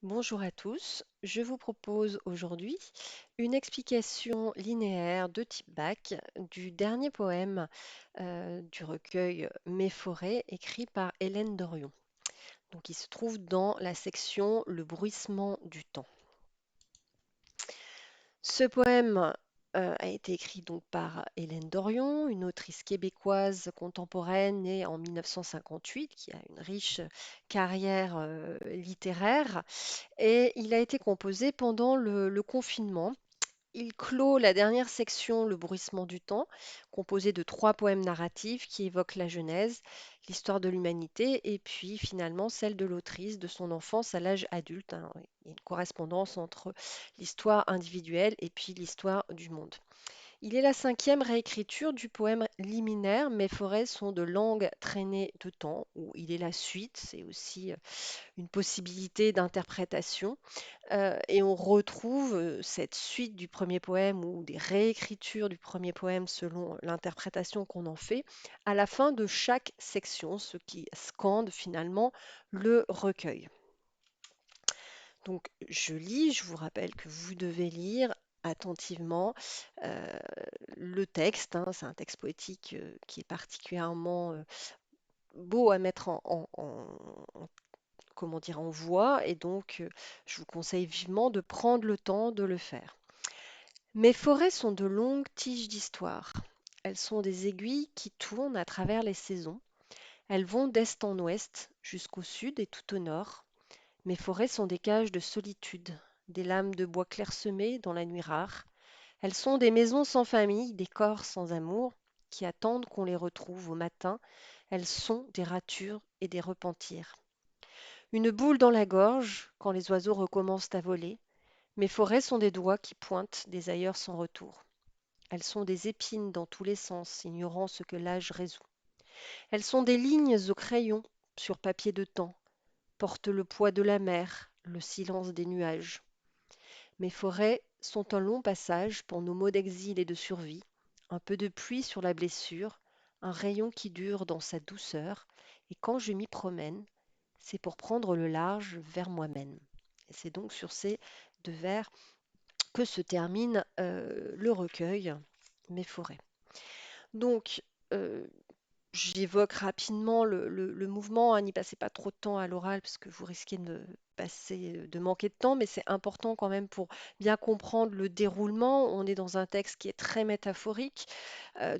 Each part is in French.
Bonjour à tous, je vous propose aujourd'hui une explication linéaire de type bac du dernier poème du recueil Mes forêts écrit par Hélène Dorion. Donc, il se trouve dans la section Le bruissement du temps. Ce poème a été écrit donc par Hélène Dorion, une autrice québécoise contemporaine née en 1958 qui a une riche carrière littéraire et il a été composé pendant le confinement. Il clôt la dernière section, Le bruissement du temps, composé de trois poèmes narratifs qui évoquent la Genèse, l'histoire de l'humanité et puis finalement celle de l'autrice, de son enfance à l'âge adulte, hein. Il y a une correspondance entre l'histoire individuelle et puis l'histoire du monde. Il est la cinquième réécriture du poème liminaire Mes forêts sont de longues traînées de temps, où il est la suite, c'est aussi une possibilité d'interprétation. Et on retrouve cette suite du premier poème ou des réécritures du premier poème selon l'interprétation qu'on en fait à la fin de chaque section, ce qui scande finalement le recueil. Donc je lis, je vous rappelle que vous devez lire attentivement euh, le texte, hein. C'est un texte poétique qui est particulièrement beau à mettre comment dire, en voix, et donc je vous conseille vivement de prendre le temps de le faire. Mes forêts sont de longues tiges d'histoire. Elles sont des aiguilles qui tournent à travers les saisons. Elles vont d'est en ouest jusqu'au sud et tout au nord. Mes forêts sont des cages de solitude, des lames de bois clairsemées dans la nuit rare. Elles sont des maisons sans famille, des corps sans amour, qui attendent qu'on les retrouve au matin. Elles sont des ratures et des repentirs. Une boule dans la gorge quand les oiseaux recommencent à voler. Mes forêts sont des doigts qui pointent des ailleurs sans retour. Elles sont des épines dans tous les sens, ignorant ce que l'âge résout. Elles sont des lignes au crayon sur papier de temps, portent le poids de la mer, le silence des nuages. Mes forêts sont un long passage pour nos maux d'exil et de survie, un peu de pluie sur la blessure, un rayon qui dure dans sa douceur, et quand je m'y promène, c'est pour prendre le large vers moi-même. Et c'est donc sur ces deux vers que se termine le recueil Mes forêts. Donc, j'évoque rapidement le mouvement, hein, n'y passez pas trop de temps à l'oral parce que vous risquez de manquer de temps, mais c'est important quand même pour bien comprendre le déroulement. On est dans un texte qui est très métaphorique,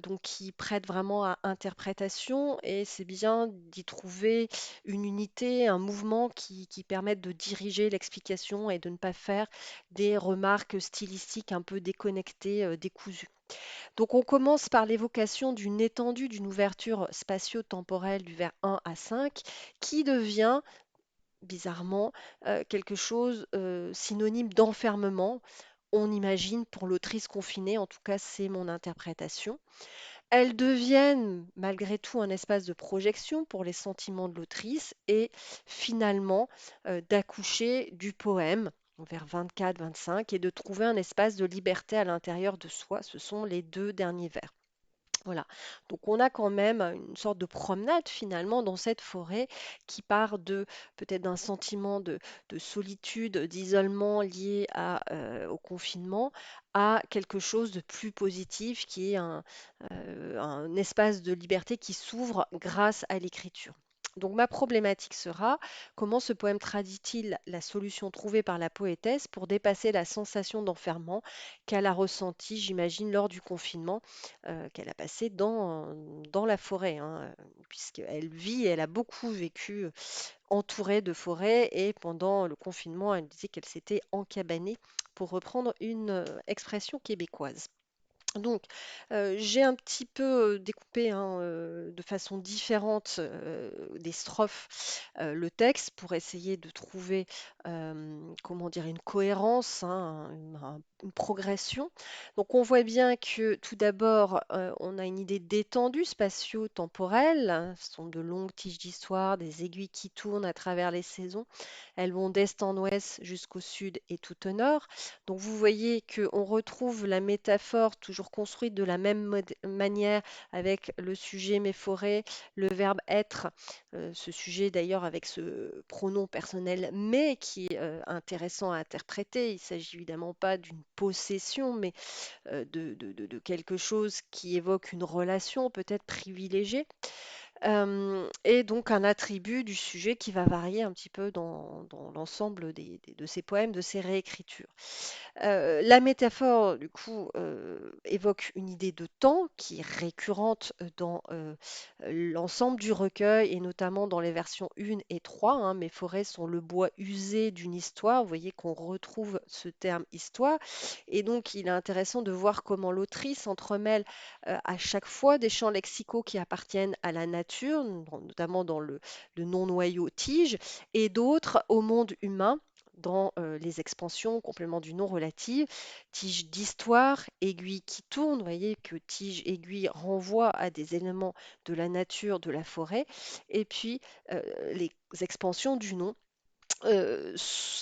donc qui prête vraiment à interprétation, et c'est bien d'y trouver une unité, un mouvement qui permette de diriger l'explication et de ne pas faire des remarques stylistiques un peu déconnectées, décousues. Donc on commence par l'évocation d'une étendue, d'une ouverture spatio-temporelle du vers 1 à 5, qui devient bizarrement quelque chose synonyme d'enfermement. On imagine pour l'autrice confinée, en tout cas c'est mon interprétation. Elles deviennent malgré tout un espace de projection pour les sentiments de l'autrice et finalement d'accoucher du poème vers 24-25 et de trouver un espace de liberté à l'intérieur de soi. Ce sont les deux derniers vers. Voilà, donc on a quand même une sorte de promenade finalement dans cette forêt qui part de peut-être d'un sentiment de solitude, d'isolement lié au confinement, à quelque chose de plus positif qui est un espace de liberté qui s'ouvre grâce à l'écriture. Donc ma problématique sera comment ce poème traduit-il la solution trouvée par la poétesse pour dépasser la sensation d'enfermement qu'elle a ressentie, j'imagine, lors du confinement qu'elle a passé dans la forêt, hein, puisqu'elle vit, elle a beaucoup vécu entourée de forêts et pendant le confinement, elle disait qu'elle s'était encabanée pour reprendre une expression québécoise. Donc, j'ai un petit peu découpé, hein, de façon différente des strophes le texte pour essayer de trouver comment dire, une cohérence, hein, une progression. Donc on voit bien que tout d'abord, on a une idée d'étendue spatio-temporelle, hein. Ce sont de longues tiges d'histoire, des aiguilles qui tournent à travers les saisons. Elles vont d'est en ouest jusqu'au sud et tout au nord. Donc vous voyez qu'on retrouve la métaphore toujours construite de la même manière avec le sujet méphoré, le verbe être, ce sujet d'ailleurs avec ce pronom personnel mais qui est intéressant à interpréter. Il ne s'agit évidemment pas d'une possession, mais de quelque chose qui évoque une relation peut-être privilégiée. Et donc un attribut du sujet qui va varier un petit peu dans l'ensemble de ces poèmes, de ces réécritures. La métaphore, du coup, évoque une idée de temps qui est récurrente dans l'ensemble du recueil et notamment dans les versions 1 et 3, hein. Mes forêts sont le bois usé d'une histoire. Vous voyez qu'on retrouve ce terme histoire. Et donc, il est intéressant de voir comment l'autrice entremêle à chaque fois des champs lexicaux qui appartiennent à la nature, notamment dans le non-noyau tige, et d'autres au monde humain dans les expansions, complément du nom relative, tige d'histoire, aiguille qui tourne, vous voyez que tige, aiguille renvoie à des éléments de la nature, de la forêt, et puis les expansions du nom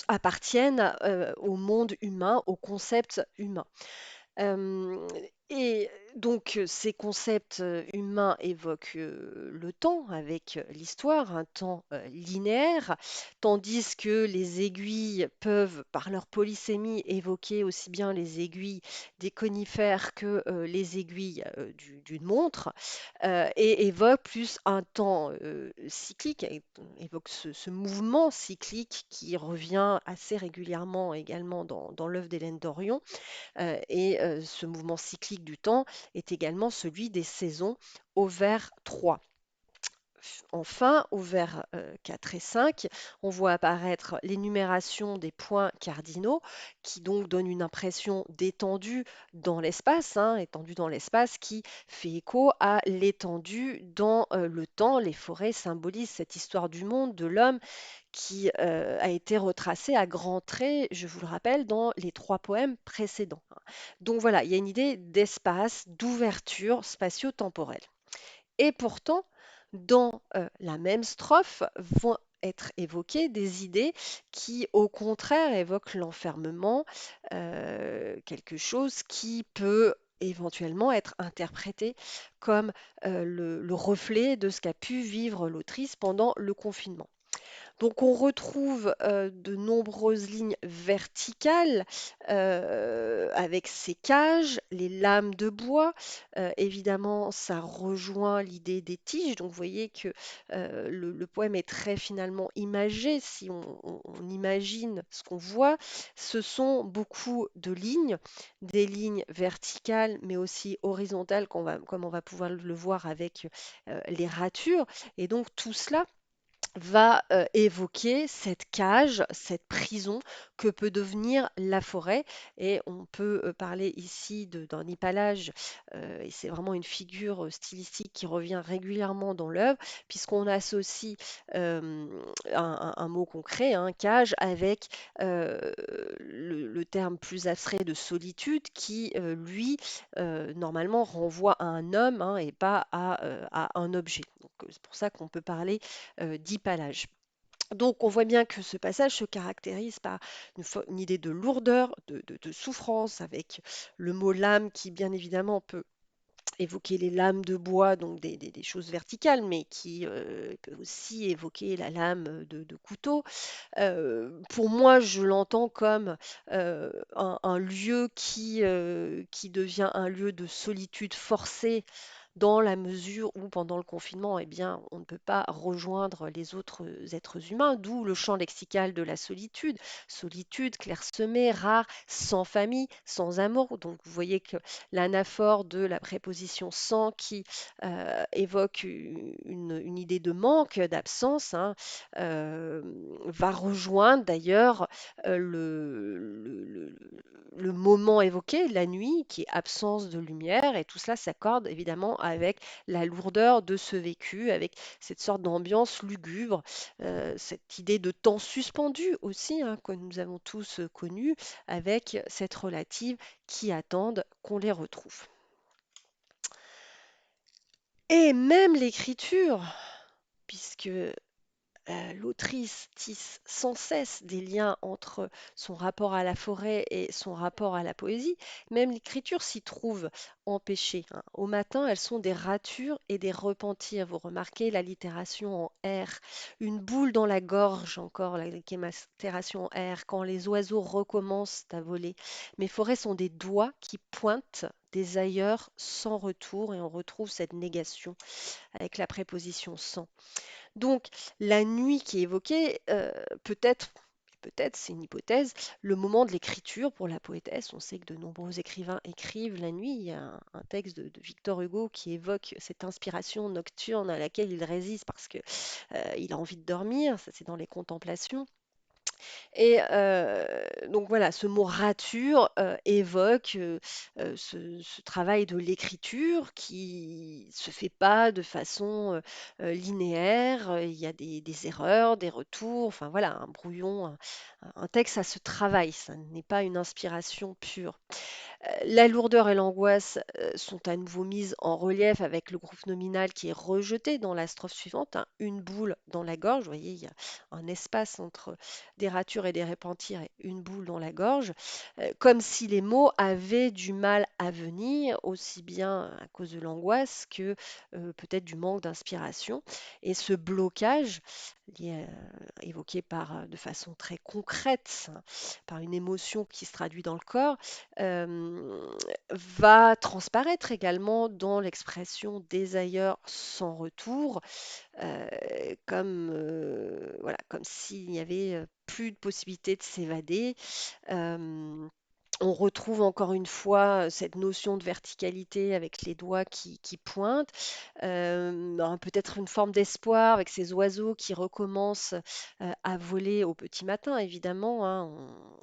appartiennent au monde humain, au concept humain. Hem et donc ces concepts, humains évoquent, le temps avec, l'histoire, un temps, linéaire, tandis que les aiguilles peuvent, par leur polysémie, évoquer aussi bien les aiguilles des conifères que, les aiguilles, d'une montre, et évoquent plus un temps, cyclique, et évoque ce mouvement cyclique qui revient assez régulièrement également dans l'œuvre d'Hélène Dorion. Et ce mouvement cyclique du temps est également celui des saisons au vers 3. Enfin, au vers 4 et 5, on voit apparaître l'énumération des points cardinaux qui donc donne une impression d'étendue dans l'espace, hein, étendue dans l'espace qui fait écho à l'étendue dans le temps. Les forêts symbolisent cette histoire du monde, de l'homme qui a été retracée à grands traits, je vous le rappelle, dans les trois poèmes précédents. Donc voilà, il y a une idée d'espace, d'ouverture spatio-temporelle. Et pourtant, dans la même strophe vont être évoquées des idées qui, au contraire, évoquent l'enfermement, quelque chose qui peut éventuellement être interprété comme le reflet de ce qu'a pu vivre l'autrice pendant le confinement. Donc on retrouve de nombreuses lignes verticales avec ces cages, les lames de bois. Évidemment, ça rejoint l'idée des tiges. Donc vous voyez que le poème est très finalement imagé. Si on imagine ce qu'on voit, ce sont beaucoup de lignes, des lignes verticales, mais aussi horizontales, comme on va pouvoir le voir avec les ratures. Et donc tout cela va évoquer cette cage, cette prison que peut devenir la forêt. Et on peut parler ici d'un hypallage, et c'est vraiment une figure stylistique qui revient régulièrement dans l'œuvre, puisqu'on associe euh, un mot concret, hein, cage, avec le terme plus abstrait de solitude qui, lui, normalement renvoie à un homme, hein, et pas à un objet. Donc, c'est pour ça qu'on peut parler d'hypallage. Donc on voit bien que ce passage se caractérise par une idée de lourdeur, de souffrance, avec le mot lame qui bien évidemment peut évoquer les lames de bois, donc des choses verticales, mais qui peut aussi évoquer la lame de couteau. Pour moi, je l'entends comme un lieu qui devient un lieu de solitude forcée dans la mesure où, pendant le confinement, eh bien, on ne peut pas rejoindre les autres êtres humains, d'où le champ lexical de la solitude. Solitude, clairsemée, rare, sans famille, sans amour. Donc, vous voyez que l'anaphore de la préposition sans qui évoque une idée de manque, d'absence, hein, va rejoindre d'ailleurs le le moment évoqué, la nuit, qui est absence de lumière, et tout cela s'accorde évidemment avec la lourdeur de ce vécu, avec cette sorte d'ambiance lugubre, cette idée de temps suspendu aussi, hein, que nous avons tous connu, avec cette relative qui attendent qu'on les retrouve. Et même l'écriture, puisque l'autrice tisse sans cesse des liens entre son rapport à la forêt et son rapport à la poésie. Même l'écriture s'y trouve empêchée, hein. Au matin, elles sont des ratures et des repentirs. Vous remarquez l'allitération en R, une boule dans la gorge, encore l'allitération en R, quand les oiseaux recommencent à voler. Mes forêts sont des doigts qui pointent des ailleurs sans retour, et on retrouve cette négation avec la préposition sans. Donc, la nuit qui est évoquée, peut-être, c'est une hypothèse, le moment de l'écriture pour la poétesse. On sait que de nombreux écrivains écrivent la nuit. Il y a un texte de Victor Hugo qui évoque cette inspiration nocturne à laquelle il résiste parce que il a envie de dormir. Ça, c'est dans les Contemplations. Et donc voilà, ce mot rature évoque ce travail de l'écriture qui se fait pas de façon linéaire. Il y a des erreurs, des retours, enfin voilà, un brouillon, un texte, ça se travaille, ça n'est pas une inspiration pure. La lourdeur et l'angoisse sont à nouveau mises en relief avec le groupe nominal qui est rejeté dans la strophe suivante, hein, une boule dans la gorge. Vous voyez, il y a un espace entre des ratures et des repentirs et une boule dans la gorge, comme si les mots avaient du mal à venir, aussi bien à cause de l'angoisse que peut-être du manque d'inspiration. Et ce blocage, évoqué de façon très concrète, hein, par une émotion qui se traduit dans le corps, va transparaître également dans l'expression des ailleurs sans retour, voilà, comme s'il n'y avait plus de possibilité de s'évader. Euh, on retrouve encore une fois cette notion de verticalité avec les doigts qui pointent, peut-être une forme d'espoir avec ces oiseaux qui recommencent à voler au petit matin, évidemment, hein.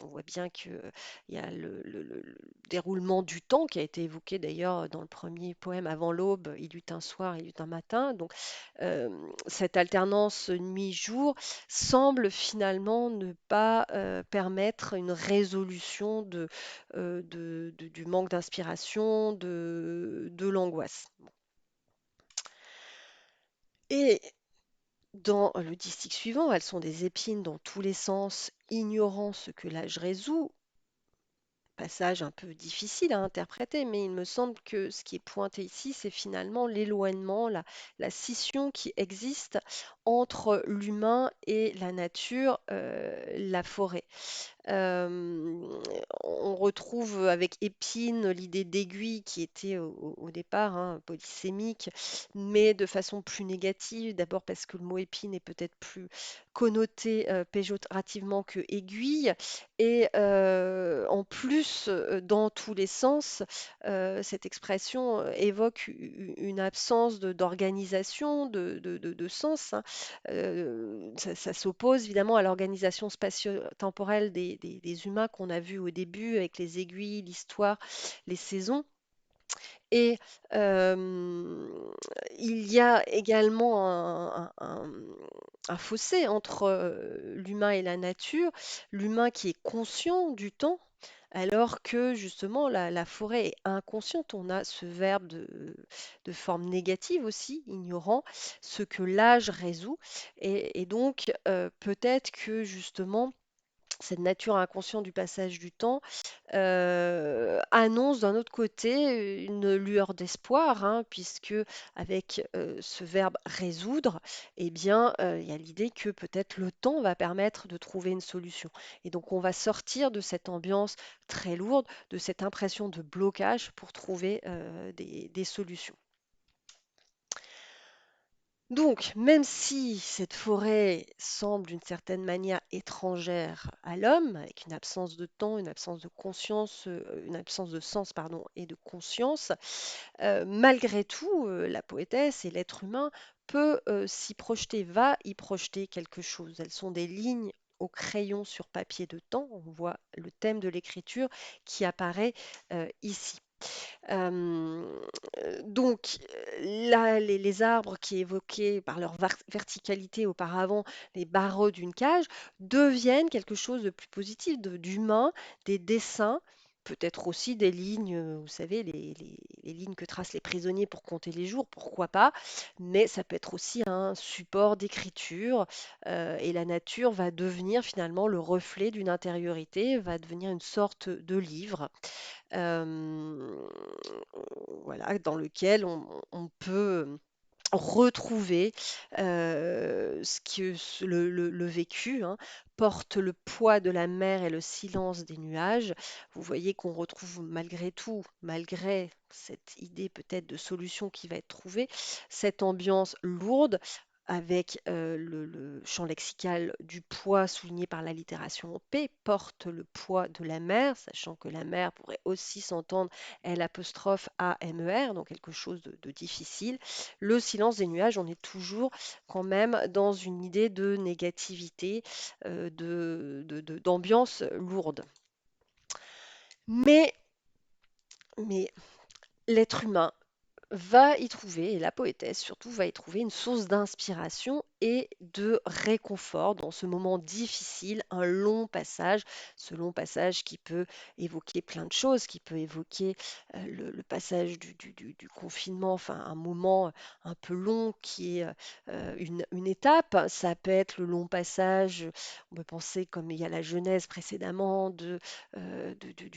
On voit bien qu'il y a le déroulement du temps qui a été évoqué d'ailleurs dans le premier poème Avant l'aube, il eut un soir, il eut un matin. Donc euh, cette alternance nuit-jour semble finalement ne pas permettre une résolution du manque d'inspiration, de l'angoisse. Et dans le distique suivant, elles sont des épines dans tous les sens, ignorant ce que l'âge résout. Passage un peu difficile à interpréter, mais il me semble que ce qui est pointé ici, c'est finalement l'éloignement, la scission qui existe entre l'humain et la nature, la forêt. Euh, on retrouve avec épine l'idée d'aiguille qui était au départ, hein, polysémique, mais de façon plus négative. D'abord parce que le mot épine est peut-être plus connoté péjorativement que aiguille. Et en plus, dans tous les sens, cette expression évoque une absence d'organisation, de sens, hein. Ça s'oppose évidemment à l'organisation spatio-temporelle des humains qu'on a vu au début avec les aiguilles, l'histoire, les saisons. Et il y a également un fossé entre l'humain et la nature, l'humain qui est conscient du temps, alors que justement la forêt est inconsciente. On a ce verbe de forme négative aussi, ignorant, ce que l'âge résout. Et donc peut-être que justement cette nature inconsciente du passage du temps annonce d'un autre côté une lueur d'espoir, hein, puisque avec ce verbe résoudre, eh bien, il y a l'idée que peut-être le temps va permettre de trouver une solution. Et donc, on va sortir de cette ambiance très lourde, de cette impression de blocage pour trouver des solutions. Donc, même si cette forêt semble d'une certaine manière étrangère à l'homme, avec une absence de temps, une absence de conscience, une absence de sens, pardon, et de conscience, malgré tout, la poétesse et l'être humain peut s'y projeter, va y projeter quelque chose. Elles sont des lignes au crayon sur papier de temps. On voit le thème de l'écriture qui apparaît ici. Euh, là, les arbres qui évoquaient par leur verticalité auparavant les barreaux d'une cage deviennent quelque chose de plus positif, d'humain, des dessins, peut-être aussi des lignes, vous savez, les lignes que tracent les prisonniers pour compter les jours, pourquoi pas, mais ça peut être aussi un support d'écriture, et la nature va devenir finalement le reflet d'une intériorité, va devenir une sorte de livre. Hem, voilà, dans lequel on peut retrouver ce que le vécu, hein, porte le poids de la mer et le silence des nuages. Vous voyez qu'on retrouve malgré tout, malgré cette idée peut-être de solution qui va être trouvée, cette ambiance lourde avec le champ lexical du poids souligné par l'allitération en P, porte le poids de la mer, sachant que la mer pourrait aussi s'entendre L apostrophe A M E R, donc quelque chose de difficile. Le silence des nuages, on est toujours quand même dans une idée de négativité, d'ambiance lourde. Mais, mais l'être humain va y trouver, et la poétesse surtout va y trouver une source d'inspiration et de réconfort dans ce moment difficile, un ce long passage qui peut évoquer plein de choses, qui peut évoquer le passage du confinement, enfin un moment un peu long qui est une étape. Ça peut être le long passage, on peut penser comme il y a la Genèse précédemment du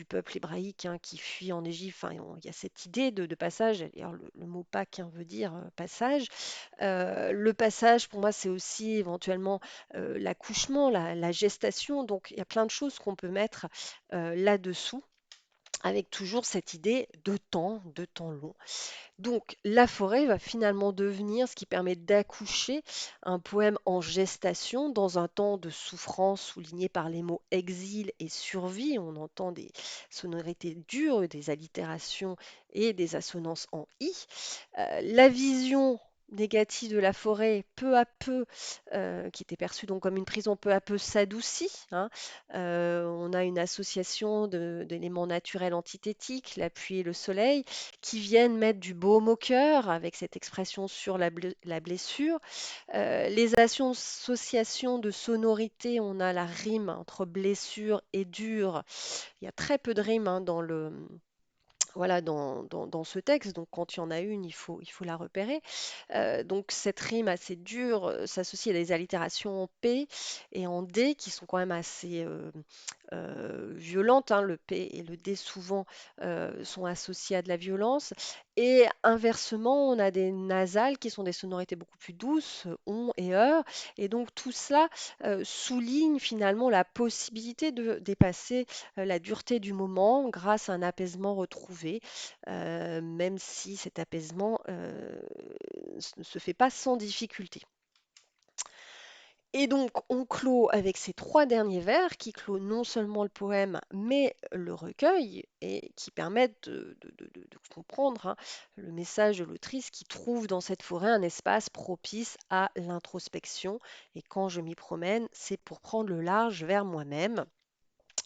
peuple hébraïque, hein, qui fuit en Égypte. Enfin, il y a cette idée de passage. D'ailleurs, le mot Pâques, hein, veut dire passage. Le passage, pour moi, c'est aussi éventuellement l'accouchement, la gestation. Donc, il y a plein de choses qu'on peut mettre là-dessous, avec toujours cette idée de temps long. Donc, la forêt va finalement devenir ce qui permet d'accoucher un poème en gestation dans un temps de souffrance souligné par les mots exil et survie. On entend des sonorités dures, des allitérations et des assonances en i. La vision négative de la forêt, peu à peu, qui était perçue donc comme une prison, peu à peu s'adoucit, hein. On a une association d'éléments naturels antithétiques, la pluie et le soleil, qui viennent mettre du baume au cœur avec cette expression sur la blessure. Les associations de sonorités, on a la rime entre blessure et dur. Il y a très peu de rimes, hein, voilà, dans ce texte, donc quand il y en a une, il faut la repérer. Donc cette rime assez dure s'associe à des allitérations en P et en D qui sont quand même assez violentes, hein. Le P et le D souvent sont associés à de la violence. Et inversement, on a des nasales qui sont des sonorités beaucoup plus douces, on et heure. Et donc tout cela souligne finalement la possibilité de dépasser la dureté du moment grâce à un apaisement retrouvé, même si cet apaisement ne se fait pas sans difficulté. Et donc, on clôt avec ces trois derniers vers qui clôt non seulement le poème, mais le recueil, et qui permettent de comprendre, hein, le message de l'autrice qui trouve dans cette forêt un espace propice à l'introspection. Et quand je m'y promène, c'est pour prendre le large vers moi-même.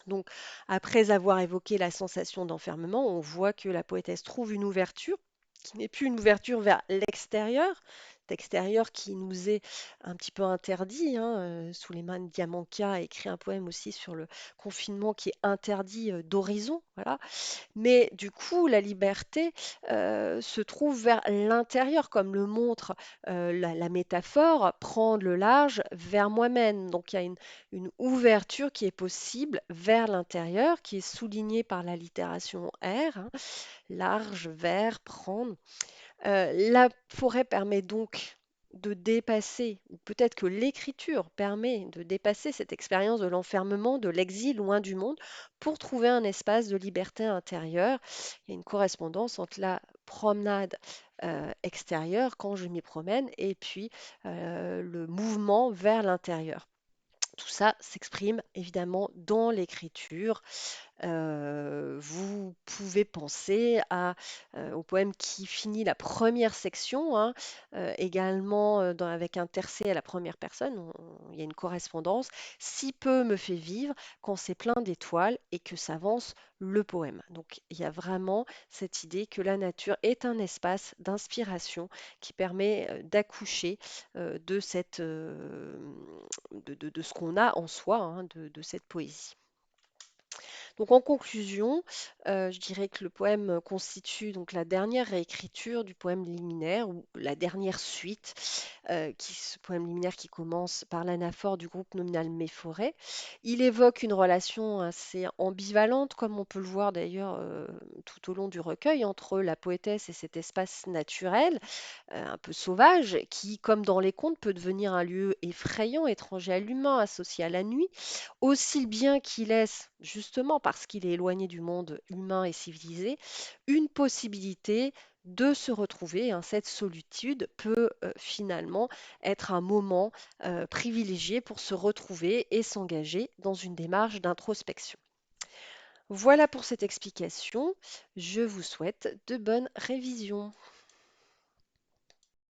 Donc, après avoir évoqué la sensation d'enfermement, on voit que la poétesse trouve une ouverture qui n'est plus une ouverture vers l'extérieur, cet extérieur qui nous est un petit peu interdit, hein. Souleymane Diamanka a écrit un poème aussi sur le confinement qui est interdit d'horizon, voilà. Mais du coup, la liberté se trouve vers l'intérieur, comme le montre la métaphore, prendre le large vers moi-même. Donc il y a une ouverture qui est possible vers l'intérieur, qui est soulignée par la littération R, hein, large, vers, prendre. La forêt permet donc de dépasser, ou peut-être que l'écriture permet de dépasser cette expérience de l'enfermement, de l'exil loin du monde, pour trouver un espace de liberté intérieure. Il y a une correspondance entre la promenade extérieure, quand je m'y promène, et puis le mouvement vers l'intérieur. Tout ça s'exprime évidemment dans l'écriture, Vous pouvez penser au poème qui finit la première section, hein, également avec un tercet à la première personne. Il y a une correspondance. Si peu me fait vivre quand c'est plein d'étoiles et que s'avance le poème. Donc il y a vraiment cette idée que la nature est un espace d'inspiration qui permet d'accoucher de ce qu'on a en soi, hein, de cette poésie. Donc en conclusion, je dirais que le poème constitue donc la dernière réécriture du poème liminaire ou la dernière suite, ce poème liminaire qui commence par l'anaphore du groupe nominal Méphoré. Il évoque une relation assez ambivalente, comme on peut le voir d'ailleurs tout au long du recueil, entre la poétesse et cet espace naturel, un peu sauvage, qui, comme dans les contes, peut devenir un lieu effrayant, étranger à l'humain, associé à la nuit, aussi bien qu'il laisse, justement parce qu'il est éloigné du monde humain et civilisé, une possibilité de se retrouver, hein. Cette solitude peut finalement être un moment privilégié pour se retrouver et s'engager dans une démarche d'introspection. Voilà pour cette explication. Je vous souhaite de bonnes révisions.